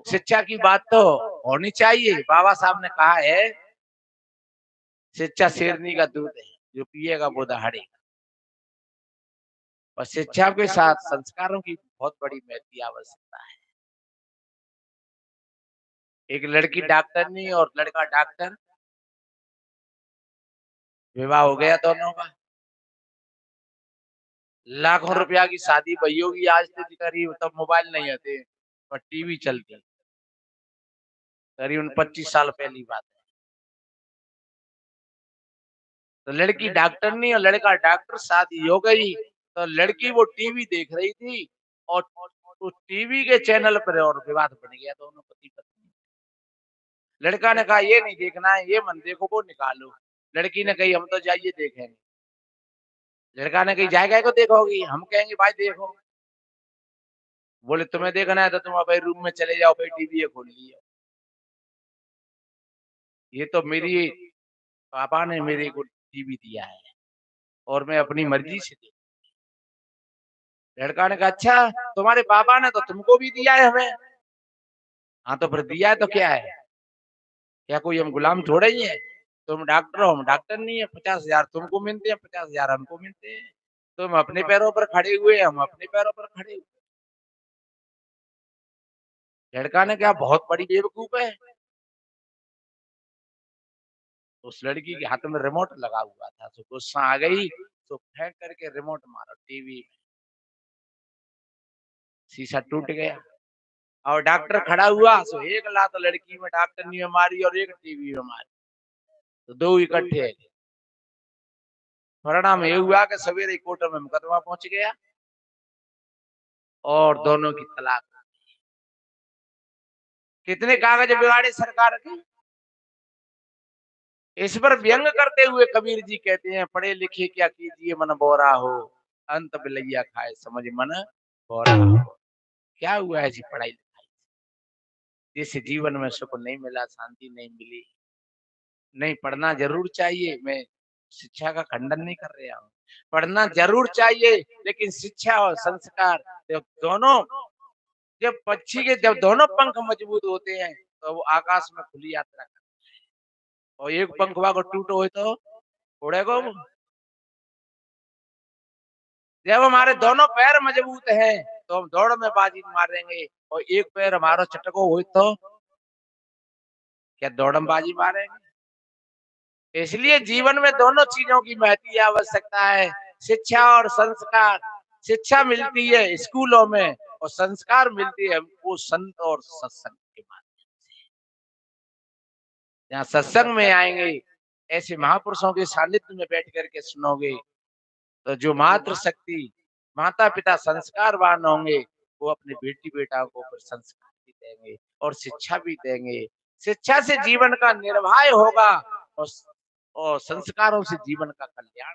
शिक्षा की बात तो होनी चाहिए। बाबा साहब ने कहा है शिक्षा शेरनी का दूध है, जो पिएगा वो दहाड़ेगा। और शिक्षा के साथ संस्कारों की बहुत बड़ी महती आवश्यकता है। एक लड़की डॉक्टर नहीं और लड़का डॉक्टर, विवाह हो गया दोनों का, लाखों रुपया की शादी भई होगी आज से करीब, तब मोबाइल नहीं आते पर टीवी चलती, करीब 25 साल पहली बात है। तो लड़की डॉक्टर नहीं और लड़का डॉक्टर, शादी हो गई तो लड़की वो टीवी देख रही थी और उस टीवी के चैनल पर और विवाद बन गया दोनों पति पत्नी। लड़का ने कहा ये नहीं देखना है, ये मन देखो, वो निकालो। लड़की ने कही हम तो जाइए देखेंगे। लड़का ने कही जाएगा को देखोगी, हम कहेंगे भाई देखो। बोले तुम्हें देखना है तो तुम अपने रूम में चले जाओ, भाई टीवी खोल लिया। ये तो मेरी पापा ने मेरे को टीवी दिया है और मैं अपनी मर्जी से देखूं। लड़का ने कहा अच्छा तुम्हारे पापा ने तो तुमको भी दिया है हमें। हाँ तो फिर दिया है तो क्या है, क्या कोई हम गुलाम थोड़े ही है। तुम डॉक्टर हो, हम डॉक्टर नहीं है। 50,000 तुमको मिलते हैं, 50,000 हमको मिलते हैं। तुम अपने पैरों पर खड़े हुए, हम अपने पैरों पर खड़े हुए। लड़का ने कहा बहुत बड़ी बेवकूफ है। उस लड़की के हाथ में रिमोट लगा हुआ था, तो गुस्सा आ गई तो फेंक करके रिमोट मारा टीवी में, शीशा टूट गया। और डॉक्टर खड़ा हुआ तो एक लात लड़की में डॉक्टरनी में मारी और एक टीवी में मारी, तो दो इकट्ठे। परिणाम ये हुआ कि सवेरे कोर्ट में मुकदमा पहुंच गया और दोनों की तलाक। कितने कागज बिगाड़े सरकार के। इस पर व्यंग करते हुए कबीर जी कहते हैं पढ़े लिखे क्या कीजिए मन बोरा हो, अंत बिलैया खाए समझ मन बोरा हो। क्या हुआ ऐसी पढ़ाई लिखाई जिससे जीवन में सुख नहीं मिला, शांति नहीं मिली। नहीं, पढ़ना जरूर चाहिए, मैं शिक्षा का खंडन नहीं कर रहा हूँ। पढ़ना जरूर चाहिए, लेकिन शिक्षा और संस्कार जब दोनों, जब पक्षी के जब दोनों पंख मजबूत होते हैं तो वो आकाश में खुली यात्रा करते हैं। और एक पंख को टूटो हो तो उड़ेगा वो। जब हमारे दोनों पैर मजबूत हैं तो हम दौड़ में बाजी मारेंगे, और एक पैर हमारा चटको हो तो क्या दौड़ में बाजी मारेंगे। इसलिए जीवन में दोनों चीजों की महती आवश्यकता है, शिक्षा और संस्कार। शिक्षा मिलती है स्कूलों में और संस्कार मिलती है हमको संत और सत्संग के माध्यम से। जहाँ सत्संग में आएंगे, ऐसे महापुरुषों के सानिध्य में बैठ करके सुनोगे, तो जो मातृ शक्ति, माता पिता संस्कारवान होंगे, वो अपने बेटी बेटा को फिर संस्कार भी देंगे और शिक्षा भी देंगे। शिक्षा से जीवन का निर्वाह होगा और संस्कारों से जीवन का कल्याण।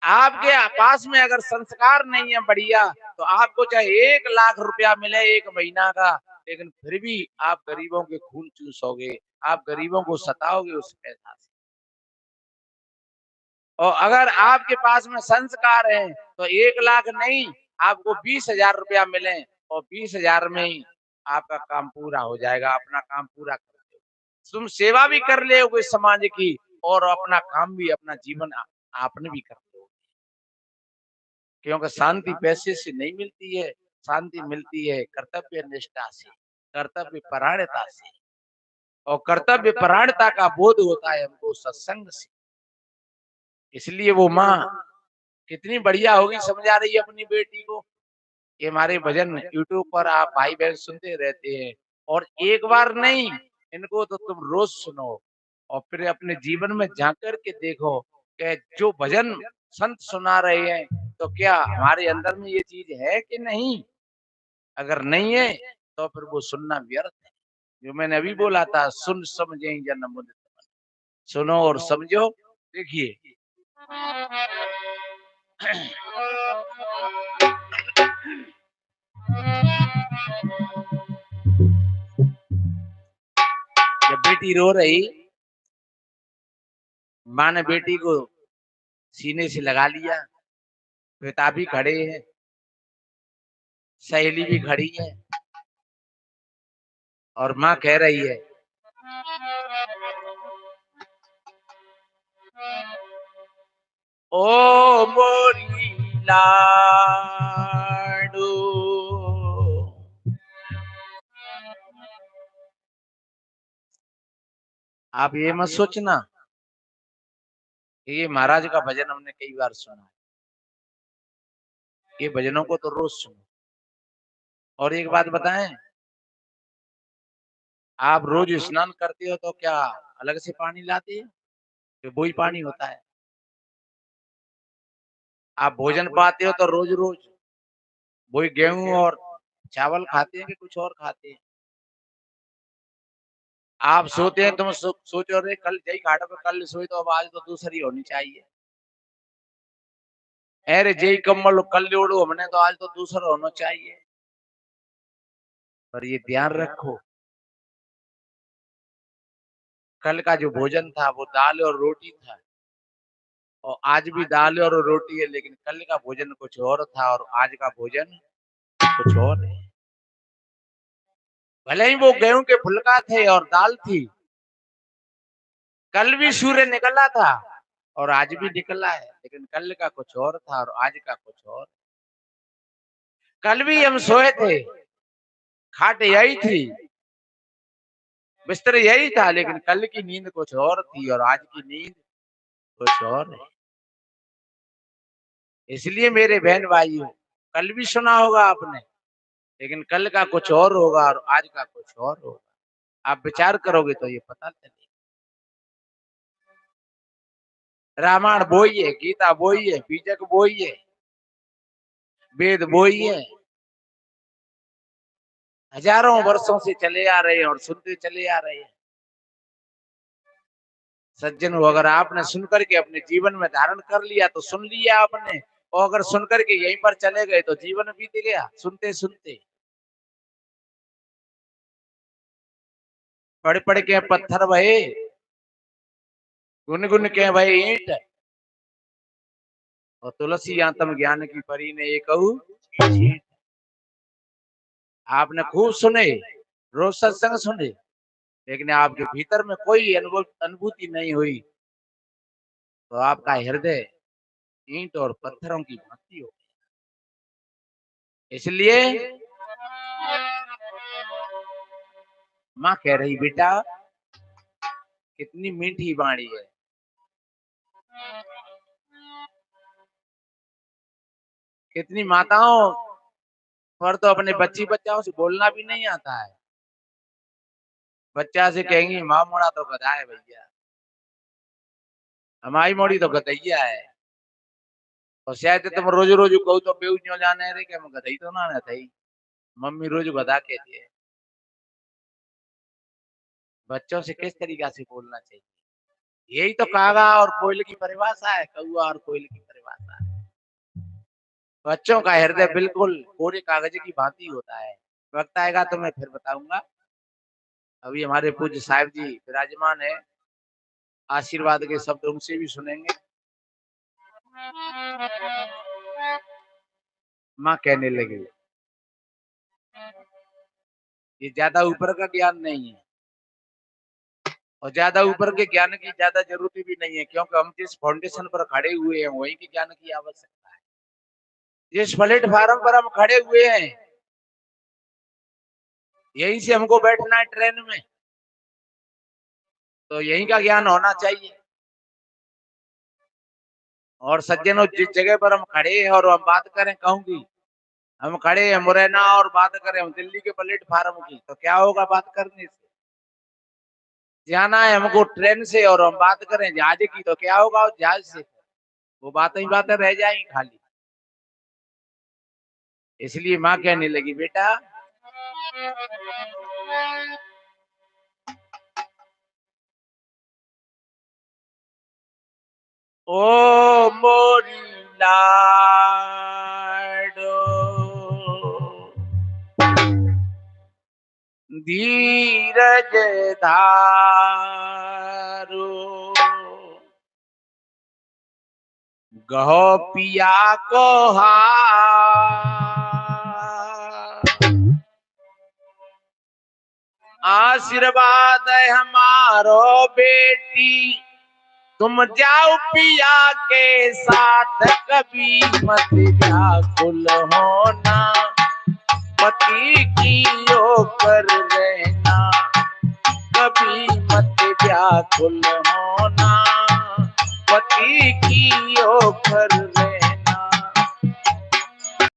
आपके पास में अगर संस्कार नहीं है बढ़िया, तो आपको चाहे 1 लाख रुपया मिले 1 महीना का, लेकिन फिर भी आप गरीबों के खून चूसोगे, आप गरीबों को सताओगे उस पैसा से। और अगर आपके पास में संस्कार है तो 1 लाख नहीं, आपको 20,000 रुपया मिले और 20,000 में ही आपका काम पूरा हो जाएगा। अपना काम पूरा कर लो, तुम सेवा भी कर लोगे समाज की और अपना काम भी, अपना जीवन आपने भी कर लो। क्योंकि शांति पैसे से नहीं मिलती है, शांति मिलती है कर्तव्य निष्ठा से, कर्तव्य परायणता से। और कर्तव्य परायणता का बोध होता है हमको सत्संग से। इसलिए वो माँ कितनी बढ़िया होगी, समझा रही है अपनी बेटी को। ये हमारे भजन यूट्यूब पर आप भाई बहन सुनते रहते हैं, और एक बार नहीं, इनको तो तुम रोज सुनो और फिर अपने जीवन में झांक करके देखो कि जो भजन संत सुना रहे हैं, तो क्या हमारे अंदर में ये चीज है कि नहीं। अगर नहीं है तो फिर वो सुनना व्यर्थ है। जो मैंने अभी बोला था, सुन समझे जन्म मुदित मन। सुनो और समझो। देखिए जब बेटी रो रही, माँ ने बेटी को सीने से लगा लिया, पिता भी खड़े हैं, सहेली भी खड़ी है, और माँ कह रही है, ओ मोरी लाडू। आप ये मत सोचना कि ये महाराज का भजन हमने कई बार सुना, ये भजनों को तो रोज सुनो। और एक बात बताएं, आप रोज स्नान करते हो तो क्या अलग से पानी लाते हैं? तो वही पानी होता है। आप भोजन पाते हो तो रोज रोज वही गेहूं और चावल खाते हैं कि कुछ और खाते हैं? आप सोते हैं, तुम सोचो रे कल जय घाट पे कल सोई तो अब आज तो दूसरी होनी चाहिए। अरे जय कम्बल कल ओढ़ो हमने तो आज तो दूसरा होना चाहिए। पर ये ध्यान रखो, कल का जो भोजन था वो दाल और रोटी था, और आज भी दाल और रोटी है, लेकिन कल का भोजन कुछ और था और आज का भोजन कुछ और है। भले ही वो गेहूं के फुलका थे और दाल थी, कल भी सूर्य निकला था और आज भी निकला है, लेकिन कल का कुछ और था और आज का कुछ और। कल भी हम सोए थे, खाट यही थी, बिस्तर यही था, लेकिन कल की नींद कुछ और थी और आज की नींद कुछ और है। इसलिए मेरे बहन भाइयों, कल भी सुना होगा आपने, लेकिन कल का कुछ और होगा और आज का कुछ और होगा। आप विचार करोगे तो ये पता चलेगा। रामायण वही है, गीता वही है, बीजक वही है, वेद वही है, हजारों वर्षों से चले आ रहे हैं और सुनते चले आ रहे हैं। सज्जन हो, अगर आपने सुन करके अपने जीवन में धारण कर लिया तो सुन लिया आपने, और अगर सुन करके यहीं पर चले गए तो जीवन बीत गया सुनते सुनते। पढ़ पढ़ के पत्थर भये, गुन गुन के भये ईंट, और तुलसी आत्म ज्ञान की परी ने ये कहू छींट। आपने खूब सुने, रोज सत्संग सुने, लेकिन आपके भीतर में कोई अनुभूति नहीं हुई, तो आपका हृदय ईंट और पत्थरों की भांति हो। इसलिए माँ कह रही, बेटा कितनी मीठी वाणी है, कितनी माताओं पर तो अपने बच्ची बच्चाओं से बोलना भी नहीं आता है। बच्चा से कहेंगी माँ मोड़ा तो गधा है भैया, हमारी मोड़ी तो गधैया है, और शायद तुम रोज रोज कहो तो बेऊ क्यों जाने रे, क्या गधई तो ना थी, मम्मी रोज गधा कहती है। बच्चों से किस तरीका से बोलना चाहिए, यही तो कागा और कोयल की परिभाषा है, कौआ और कोयल की परिभाषा है। बच्चों का हृदय बिल्कुल कोरे कागज की भांति होता है। वक्त आएगा तो मैं फिर बताऊंगा। अभी हमारे पूज्य साहिब जी विराजमान है, आशीर्वाद के शब्द उनसे भी सुनेंगे। माँ कहने लगी, ये ज्यादा ऊपर का ज्ञान नहीं है, और ज्यादा ऊपर के ज्ञान की ज्यादा जरूरत भी नहीं है, क्योंकि हम जिस फाउंडेशन पर खड़े हुए हैं वही के ज्ञान की आवश्यकता है। जिस प्लेटफार्म पर हम खड़े हुए हैं यहीं से हमको बैठना है ट्रेन में, तो यहीं का ज्ञान होना चाहिए। और सज्जनों, जिस जगह पर हम खड़े हैं और हम बात करें, कहूंगी हम खड़े हैं मुरैना और बात करें हम दिल्ली के प्लेटफार्म की, तो क्या होगा बात करने से? जाना है हमको ट्रेन से और हम बात करें जहाज की, तो क्या होगा उस जहाज से? वो बातें ही बातें रह जाएंगी खाली। इसलिए माँ कहने लगी, बेटा ओ मोरी लाडो, धीरज धारो, गहो पिया को हार, आशीर्वाद है हमारो बेटी, तुम जाओ पिया के साथ, कभी मत व्याकुल होना, पति की होकर रहना, कभी मत व्याकुल होना, पति की होकर रहना।